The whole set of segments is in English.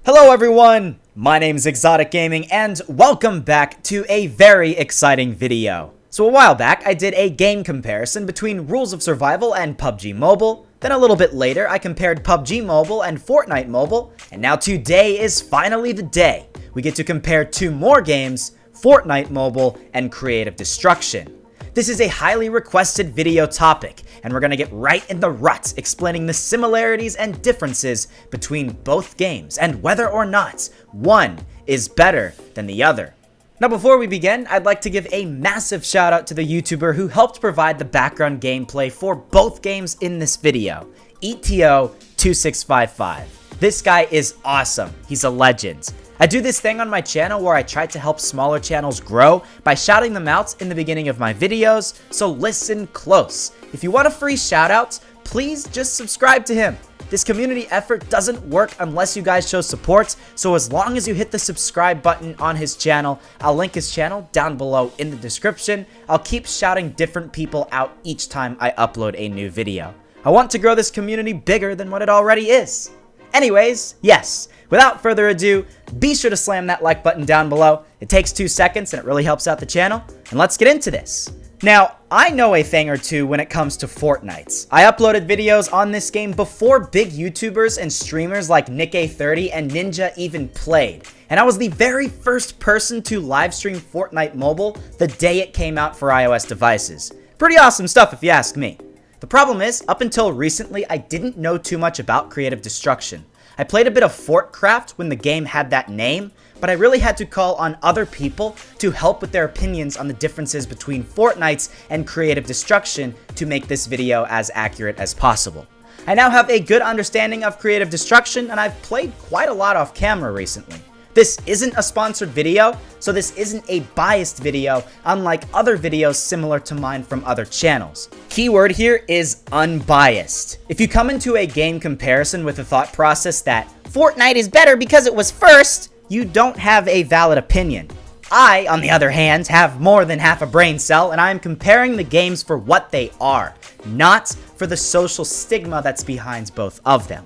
Hello everyone, my name is ExxotikGaming and welcome back to a very exciting video. So a while back I did a game comparison between Rules of Survival and PUBG Mobile, then a little bit later I compared PUBG Mobile and Fortnite Mobile, and now today is finally the day we get to compare two more games, Fortnite Mobile and Creative Destruction. This is a highly requested video topic, and we're gonna get right in the rut explaining the similarities and differences between both games and whether or not one is better than the other. Now before we begin, I'd like to give a massive shout out to the YouTuber who helped provide the background gameplay for both games in this video, ETO2655. This guy is awesome, he's a legend. I do this thing on my channel where I try to help smaller channels grow by shouting them out in the beginning of my videos, so listen close. If you want a free shoutout, please just subscribe to him. This community effort doesn't work unless you guys show support, so as long as you hit the subscribe button on his channel, I'll link his channel down below in the description. I'll keep shouting different people out each time I upload a new video. I want to grow this community bigger than what it already is. Anyways, yes, without further ado, be sure to slam that like button down below. It takes 2 seconds and it really helps out the channel. And let's get into this. Now, I know a thing or two when it comes to Fortnite. I uploaded videos on this game before big YouTubers and streamers like NickA30 and Ninja even played. And I was the very first person to livestream Fortnite Mobile the day it came out for iOS devices. Pretty awesome stuff if you ask me. The problem is, up until recently, I didn't know too much about Creative Destruction. I played a bit of Fortcraft when the game had that name, but I really had to call on other people to help with their opinions on the differences between Fortnite and Creative Destruction to make this video as accurate as possible. I now have a good understanding of Creative Destruction, and I've played quite a lot off camera recently. This isn't a sponsored video, so this isn't a biased video, unlike other videos similar to mine from other channels. Keyword here is unbiased. If you come into a game comparison with the thought process that Fortnite is better because it was first, you don't have a valid opinion. I, on the other hand, have more than half a brain cell, and I am comparing the games for what they are, not for the social stigma that's behind both of them.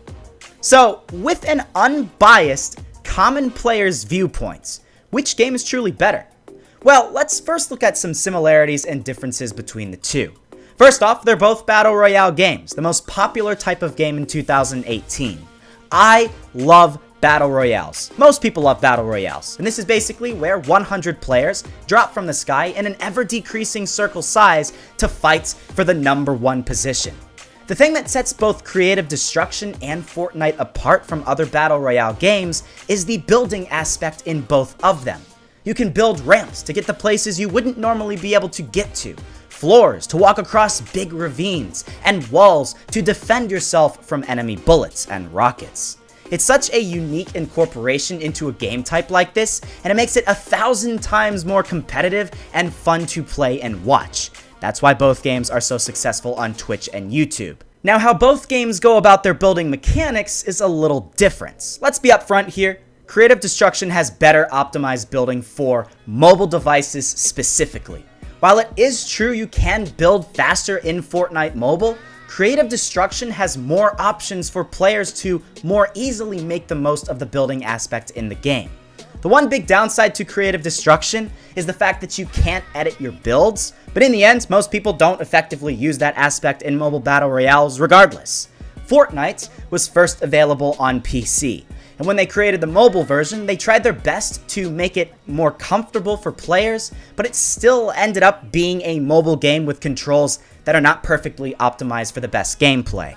So, with an unbiased, common players' viewpoints, which game is truly better? Well, let's first look at some similarities and differences between the two. First off, they're both Battle Royale games, the most popular type of game in 2018. I love Battle Royales. Most people love Battle Royales, and this is basically where 100 players drop from the sky in an ever-decreasing circle size to fight for the #1 position. The thing that sets both Creative Destruction and Fortnite apart from other Battle Royale games is the building aspect in both of them. You can build ramps to get to places you wouldn't normally be able to get to, floors to walk across big ravines, and walls to defend yourself from enemy bullets and rockets. It's such a unique incorporation into a game type like this, and it makes it 1,000 times more competitive and fun to play and watch. That's why both games are so successful on Twitch and YouTube. Now, how both games go about their building mechanics is a little different. Let's be upfront here. Creative Destruction has better optimized building for mobile devices specifically. While it is true you can build faster in Fortnite Mobile, Creative Destruction has more options for players to more easily make the most of the building aspect in the game. The one big downside to Creative Destruction is the fact that you can't edit your builds, but in the end, most people don't effectively use that aspect in mobile battle royales regardless. Fortnite was first available on PC, and when they created the mobile version, they tried their best to make it more comfortable for players, but it still ended up being a mobile game with controls that are not perfectly optimized for the best gameplay.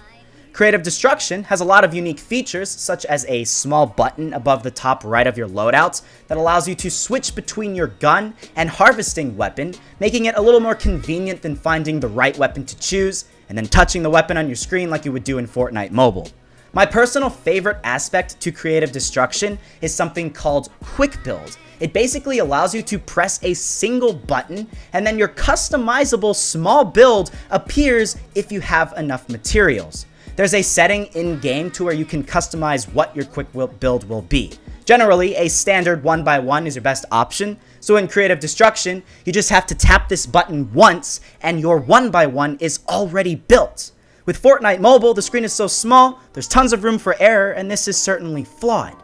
Creative Destruction has a lot of unique features, such as a small button above the top right of your loadout that allows you to switch between your gun and harvesting weapon, making it a little more convenient than finding the right weapon to choose and then touching the weapon on your screen like you would do in Fortnite Mobile. My personal favorite aspect to Creative Destruction is something called Quick Build. It basically allows you to press a single button and then your customizable small build appears if you have enough materials. There's a setting in-game to where you can customize what your quick build will be. Generally, a standard 1x1 is your best option, so in Creative Destruction, you just have to tap this button once and your 1x1 is already built. With Fortnite Mobile, the screen is so small, there's tons of room for error, and this is certainly flawed.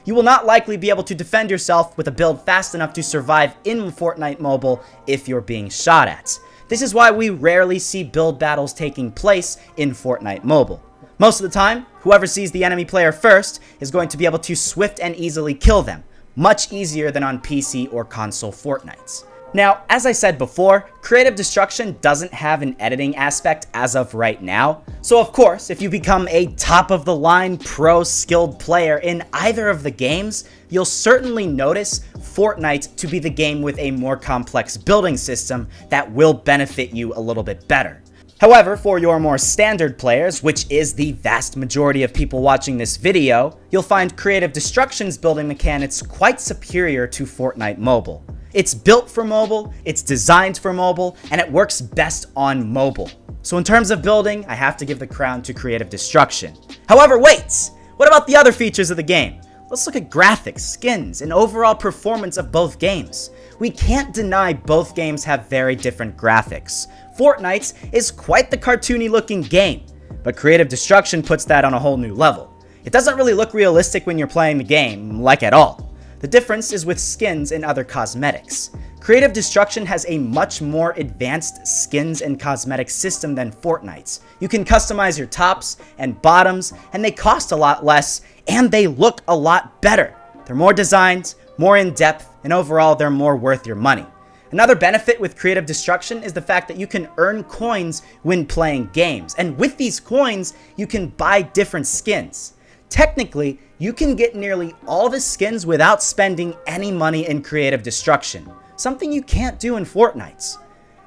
You will not likely be able to defend yourself with a build fast enough to survive in Fortnite Mobile if you're being shot at. This is why we rarely see build battles taking place in Fortnite Mobile. Most of the time, whoever sees the enemy player first is going to be able to swift and easily kill them, much easier than on PC or console Fortnites. Now, as I said before, creative destruction doesn't have an editing aspect as of right now, so of course, if you become a top-of-the-line pro skilled player in either of the games, you'll certainly notice Fortnite to be the game with a more complex building system that will benefit you a little bit better. However, for your more standard players, which is the vast majority of people watching this video, you'll find creative destruction's building mechanics quite superior to Fortnite Mobile. It's built for mobile, it's designed for mobile, and it works best on mobile. So in terms of building, I have to give the crown to creative destruction. However, wait! What about the other features of the game? Let's look at graphics, skins, and overall performance of both games. We can't deny both games have very different graphics. Fortnite's is quite the cartoony looking game, but creative destruction puts that on a whole new level. It doesn't really look realistic when you're playing the game, like at all. The difference is with skins and other cosmetics. Creative destruction has a much more advanced skins and cosmetics system than Fortnite's. You can customize your tops and bottoms, and they cost a lot less, and they look a lot better. They're more designed, more in-depth, and overall they're more worth your money. Another benefit with creative destruction is the fact that you can earn coins when playing games, and with these coins, you can buy different skins. Technically, you can get nearly all the skins without spending any money in creative destruction, something you can't do in Fortnite's.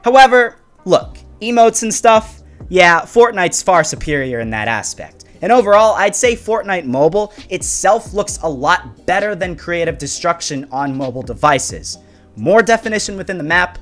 However, look, emotes and stuff, yeah, Fortnite's far superior in that aspect. And overall, I'd say Fortnite Mobile itself looks a lot better than creative destruction on mobile devices. More definition within the map,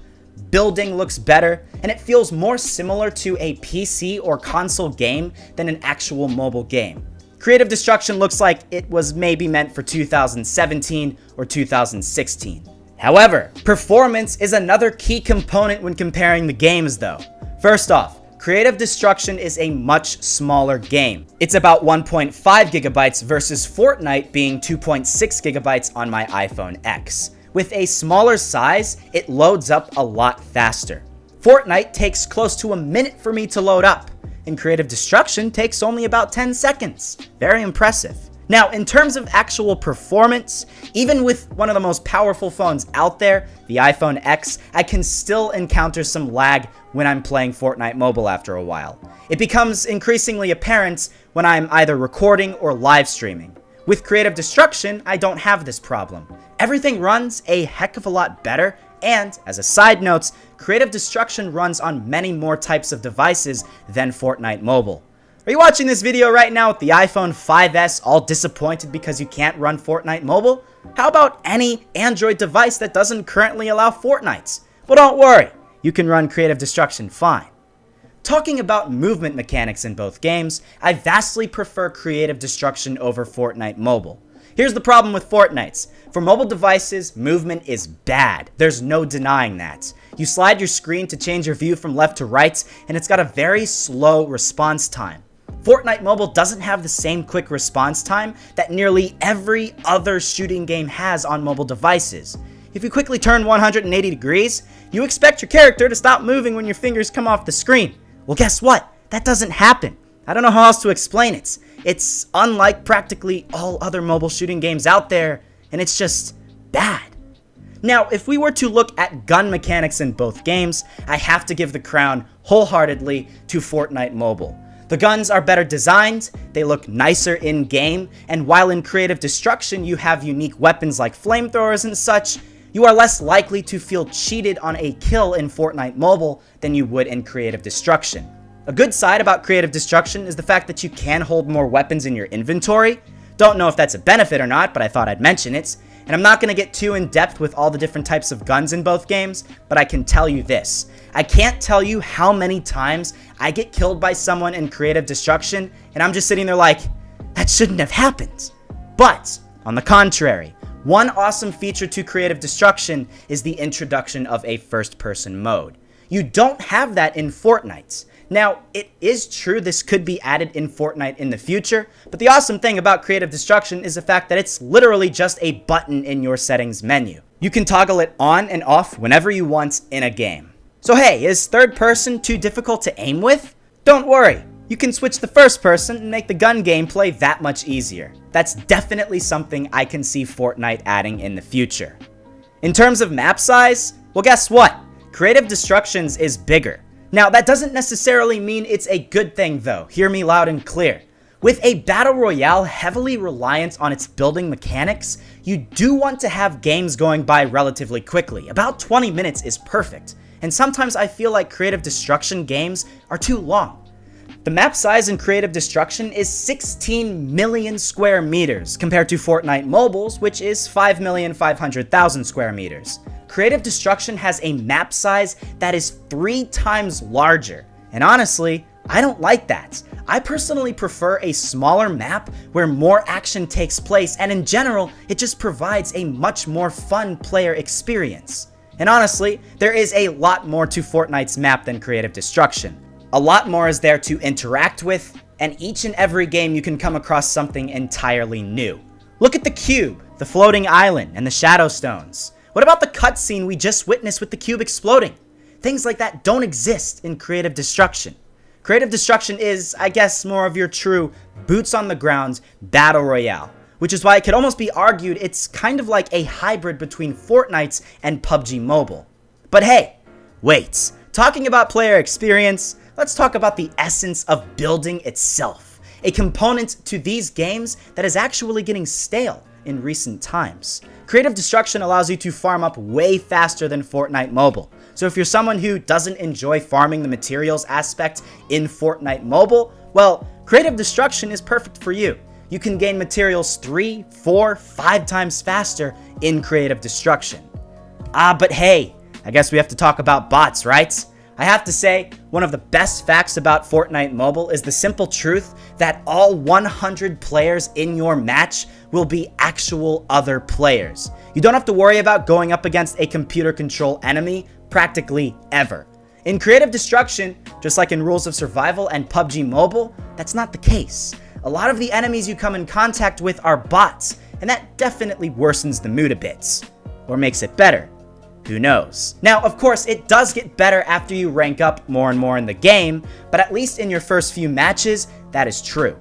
building looks better, and it feels more similar to a PC or console game than an actual mobile game. Creative destruction looks like it was maybe meant for 2017 or 2016. However, performance is another key component when comparing the games though. First off, creative destruction is a much smaller game. It's about 1.5 gigabytes versus Fortnite being 2.6 gigabytes on my iPhone X. With a smaller size, it loads up a lot faster. Fortnite takes close to a minute for me to load up, and creative destruction takes only about 10 seconds. Very impressive. Now, in terms of actual performance, even with one of the most powerful phones out there, the iPhone X, I can still encounter some lag when I'm playing Fortnite Mobile after a while. It becomes increasingly apparent when I'm either recording or live streaming. With creative destruction, I don't have this problem. Everything runs a heck of a lot better, and as a side note, creative destruction runs on many more types of devices than Fortnite Mobile. Are you watching this video right now with the iPhone 5S all disappointed because you can't run Fortnite Mobile? How about any Android device that doesn't currently allow Fortnites? Well, don't worry, you can run creative destruction fine. Talking about movement mechanics in both games, I vastly prefer creative destruction over Fortnite Mobile. Here's the problem with Fortnite's. For mobile devices, movement is bad. There's no denying that. You slide your screen to change your view from left to right, and it's got a very slow response time. Fortnite Mobile doesn't have the same quick response time that nearly every other shooting game has on mobile devices. If you quickly turn 180 degrees, you expect your character to stop moving when your fingers come off the screen. Well, guess what? That doesn't happen. I don't know how else to explain it. It's unlike practically all other mobile shooting games out there, and it's just bad. Now, if we were to look at gun mechanics in both games, I have to give the crown wholeheartedly to Fortnite Mobile. The guns are better designed, they look nicer in-game, and while in creative destruction you have unique weapons like flamethrowers and such, you are less likely to feel cheated on a kill in Fortnite Mobile than you would in creative destruction. A good side about creative destruction is the fact that you can hold more weapons in your inventory. Don't know if that's a benefit or not, but I thought I'd mention it. And I'm not going to get too in depth with all the different types of guns in both games, but I can tell you this. I can't tell you how many times I get killed by someone in creative destruction, and I'm just sitting there like, that shouldn't have happened. But, on the contrary, one awesome feature to creative destruction is the introduction of a first-person mode. You don't have that in Fortnite. Now, it is true this could be added in Fortnite in the future, but the awesome thing about creative destruction is the fact that it's literally just a button in your settings menu. You can toggle it on and off whenever you want in a game. So hey, is third person too difficult to aim with? Don't worry, you can switch to first person and make the gun gameplay that much easier. That's definitely something I can see Fortnite adding in the future. In terms of map size, well guess what? Creative Destruction's is bigger. Now, that doesn't necessarily mean it's a good thing though, hear me loud and clear. With a battle royale heavily reliant on its building mechanics, you do want to have games going by relatively quickly. About 20 minutes is perfect, and sometimes I feel like Creative Destruction games are too long. The map size in Creative Destruction is 16 million square meters compared to Fortnite Mobile's, which is 5,500,000 square meters. Creative Destruction has a map size that is 3 times larger, and honestly, I don't like that. I personally prefer a smaller map where more action takes place, and in general, it just provides a much more fun player experience. And honestly, there is a lot more to Fortnite's map than Creative Destruction. A lot more is there to interact with, and each and every game you can come across something entirely new. Look at the cube, the floating island, and the shadow stones. What about the cutscene we just witnessed with the cube exploding? Things like that don't exist in Creative Destruction. Creative Destruction is, I guess, more of your true boots on the ground battle royale, which is why it could almost be argued it's kind of like a hybrid between Fortnite and PUBG Mobile. But hey, wait, talking about player experience, let's talk about the essence of building itself, a component to these games that is actually getting stale in recent times. Creative Destruction allows you to farm up way faster than Fortnite Mobile. So if you're someone who doesn't enjoy farming the materials aspect in Fortnite Mobile, well, Creative Destruction is perfect for you. You can gain materials 3, 4, 5 times faster in Creative Destruction. But hey, I guess we have to talk about bots, right? I have to say, one of the best facts about Fortnite Mobile is the simple truth that all 100 players in your match will be actual other players. You don't have to worry about going up against a computer control enemy practically ever. In Creative Destruction, just like in Rules of Survival and PUBG Mobile, that's not the case. A lot of the enemies you come in contact with are bots, and that definitely worsens the mood a bit. Or makes it better. Who knows? Now, of course, it does get better after you rank up more and more in the game, but at least in your first few matches, that is true.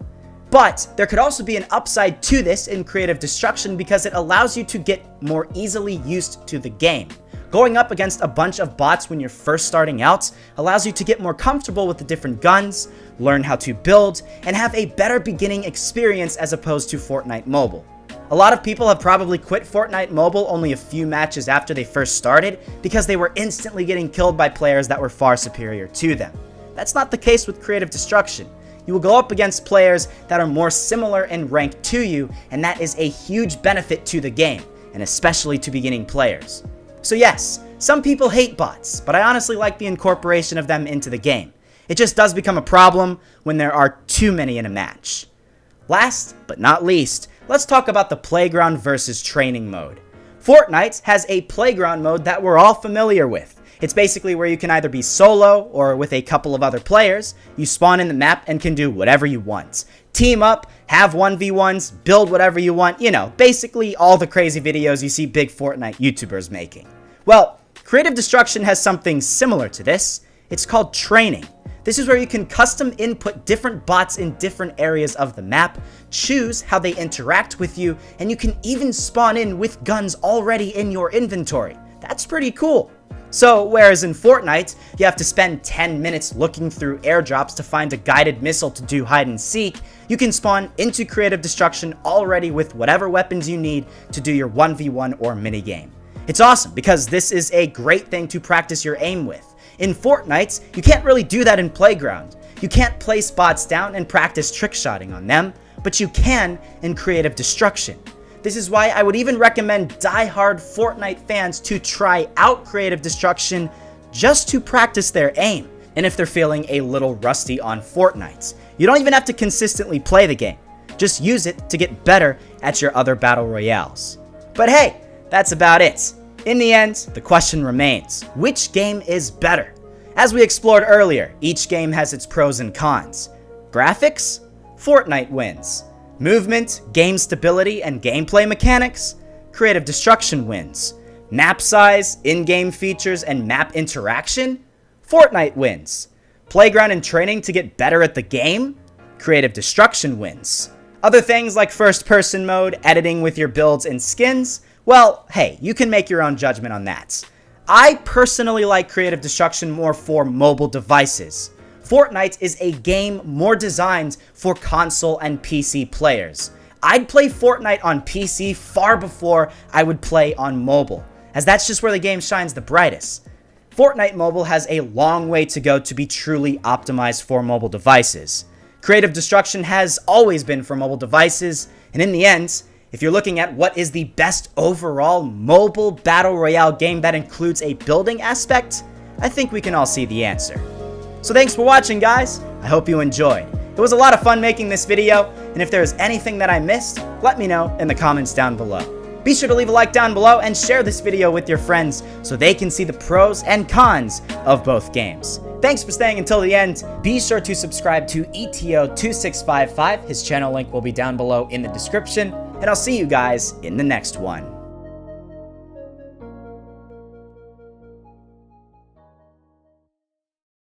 But there could also be an upside to this in Creative Destruction because it allows you to get more easily used to the game. Going up against a bunch of bots when you're first starting out allows you to get more comfortable with the different guns, learn how to build, and have a better beginning experience as opposed to Fortnite Mobile. A lot of people have probably quit Fortnite Mobile only a few matches after they first started because they were instantly getting killed by players that were far superior to them. That's not the case with Creative Destruction. You will go up against players that are more similar in rank to you, and that is a huge benefit to the game, and especially to beginning players. So yes, some people hate bots, but I honestly like the incorporation of them into the game. It just does become a problem when there are too many in a match. Last but not least, let's talk about the playground versus training mode. Fortnite has a playground mode that we're all familiar with. It's basically where you can either be solo or with a couple of other players. You spawn in the map and can do whatever you want. Team up, have 1v1s, build whatever you want, you know, basically all the crazy videos you see big Fortnite YouTubers making. Well, Creative Destruction has something similar to this. It's called training. This is where you can custom input different bots in different areas of the map, choose how they interact with you, and you can even spawn in with guns already in your inventory. That's pretty cool. So, whereas in Fortnite, you have to spend 10 minutes looking through airdrops to find a guided missile to do hide and seek, you can spawn into Creative Destruction already with whatever weapons you need to do your 1v1 or minigame. It's awesome because this is a great thing to practice your aim with. In Fortnite, you can't really do that in Playground. You can't place bots down and practice trickshotting on them, but you can in Creative Destruction. This is why I would even recommend die-hard Fortnite fans to try out Creative Destruction just to practice their aim, and if they're feeling a little rusty on Fortnite. You don't even have to consistently play the game. Just use it to get better at your other battle royales. But hey, that's about it. In the end, the question remains, which game is better? As we explored earlier, each game has its pros and cons. Graphics? Fortnite wins. Movement, game stability, and gameplay mechanics? Creative Destruction wins. Map size, in-game features, and map interaction? Fortnite wins. Playground and training to get better at the game? Creative Destruction wins. Other things like first-person mode, editing with your builds and skins? Well, hey, you can make your own judgment on that. I personally like Creative Destruction more for mobile devices. Fortnite is a game more designed for console and PC players. I'd play Fortnite on PC far before I would play on mobile, as that's just where the game shines the brightest. Fortnite Mobile has a long way to go to be truly optimized for mobile devices. Creative Destruction has always been for mobile devices, and in the end, if you're looking at what is the best overall mobile battle royale game that includes a building aspect, I think we can all see the answer. So thanks for watching, guys. I hope you enjoyed. It was a lot of fun making this video, and if there's anything that I missed, let me know in the comments down below. Be sure to leave a like down below and share this video with your friends so they can see the pros and cons of both games. Thanks for staying until the end. Be sure to subscribe to ETO2655. His channel link will be down below in the description, and I'll see you guys in the next one.